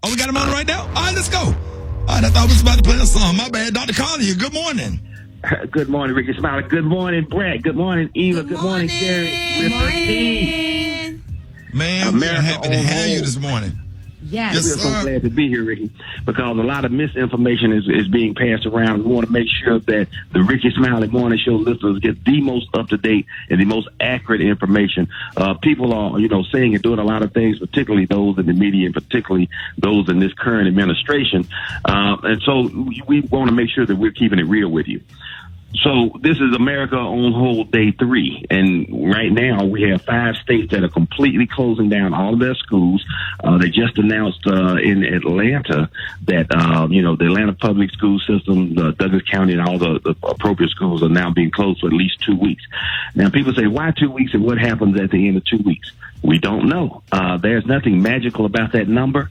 Oh, we got him on right now? All right, let's go. All right, I thought we was about to play a song. My bad. Dr. Collier, good morning. Good morning, Rickey, Smiley. Good morning, Brett. Good morning, Eva. Good morning, Gary. Good morning. Man, we're happy to have you this morning. Yes. We're so glad to be here, Rickey, because a lot of misinformation is being passed around. We want to make sure that the Rickey Smiley Morning Show listeners get the most up-to-date and the most accurate information. People are, saying and doing a lot of things, particularly those in the media and particularly those in this current administration. And so we want to make sure that we're keeping it real with you. So this is America on Hold Day 3, and right now we have 5 states that are completely closing down all of their schools. They just announced in Atlanta that the Atlanta public school system, Douglas County, and all the appropriate schools are now being closed for at least 2 weeks. Now people say, why 2 weeks, and what happens at the end of 2 weeks? We don't know. There's nothing magical about that number.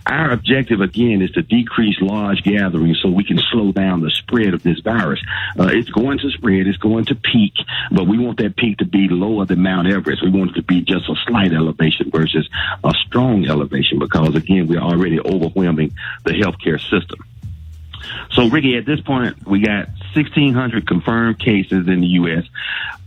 Our objective, again, is to decrease large gatherings so we can slow down the spread of this virus. It's going to spread. It's going to peak, but we want that peak to be lower than Mount Everest. We want it to be just a slight elevation versus a strong elevation because, again, we're already overwhelming the healthcare system. So, Rickey, at this point, we got 1,600 confirmed cases in the U.S.,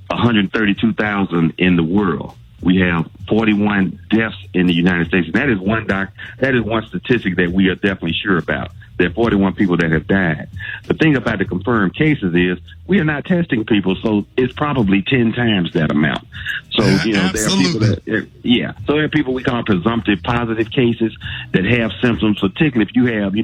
132,000 in the world. We have 41 deaths in the United States. And that is one statistic that we are definitely sure about. There are 41 people that have died. The thing about the confirmed cases is we are not testing people, so it's probably 10 times that amount. So, there are people so there are people we call presumptive positive cases that have symptoms, particularly if you have,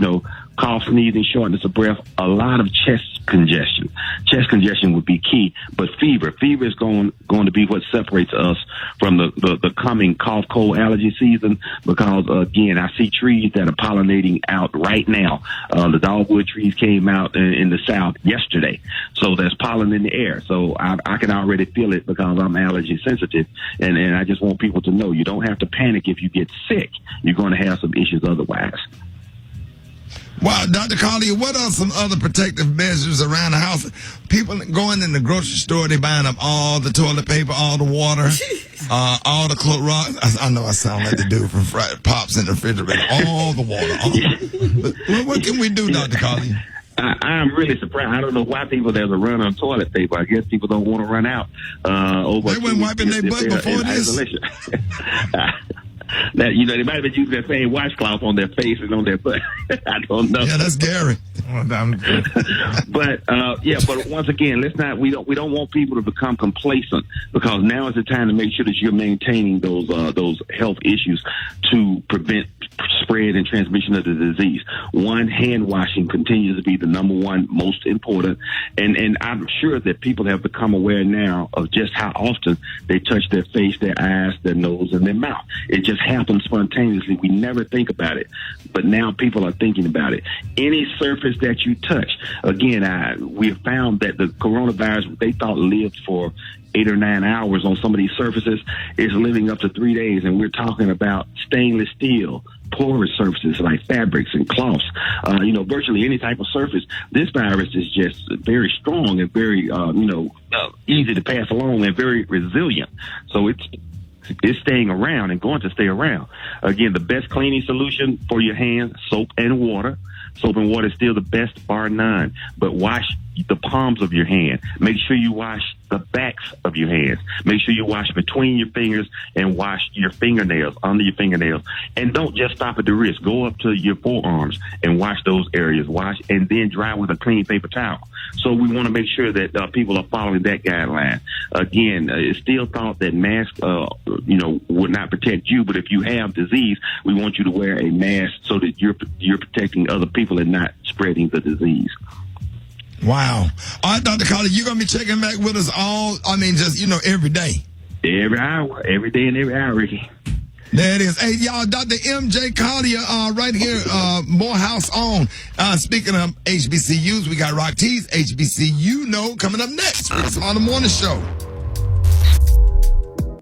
cough, sneezing, shortness of breath, a lot of chest congestion. Chest congestion would be key, but fever is going to be what separates us from the coming cough, cold, allergy season because, again, I see trees that are pollinating out right now. The dogwood trees came out in the south yesterday, so there's pollen in the air. So I can already feel it because I'm allergy sensitive, and I just want people to know you don't have to panic if you get sick. You're going to have some issues otherwise. Wow, Dr. Collier, what are some other protective measures around the house? People going in the grocery store, they buying up all the toilet paper, all the water, all the Clorox. I know I sound like the dude from Fried Pops in the refrigerator. All the water. What can we do, Dr. Collier? I'm really surprised. I don't know why there's a run on toilet paper. I guess people don't want to run out. They weren't wiping their butt before this. That they might have been using that same washcloth on their face and on their butt. I don't know. Yeah, that's Gary. But once again, we don't want people to become complacent because now is the time to make sure that you're maintaining those health issues to prevent spread and transmission of the disease. One, hand washing continues to be the number one most important, and I'm sure that people have become aware now of just how often they touch their face, their eyes, their nose, and their mouth. It just happens spontaneously. We never think about it, but now people are thinking about it. Any surface that you touch, again, we have found that the coronavirus they thought lived for 8 or 9 hours on some of these surfaces is living up to 3 days, and we're talking about stainless steel, porous surfaces like fabrics and cloths, virtually any type of surface. This virus is just very strong and very, easy to pass along and very resilient. So it's staying around and going to stay around. Again, the best cleaning solution for your hands, soap and water. Soap and water is still the best, bar none. But wash the palms of your hand. Make sure you wash the backs of your hands. Make sure you wash between your fingers and wash your fingernails, under your fingernails. And don't just stop at the wrist. Go up to your forearms and wash those areas. Wash and then dry with a clean paper towel. So we want to make sure that people are following that guideline. Again, it's still thought that masks, would not protect you. But if you have disease, we want you to wear a mask so that you're protecting other people and not spreading the disease. Wow. All right, Dr. Collier, you're going to be checking back with us every day. Every hour, every day and every hour, Rickey. There it is. Hey, y'all, Dr. M.J. Collier, right here, Morehouse on. Speaking of HBCUs, we got Rock T's HBCU coming up next. It's on the morning show.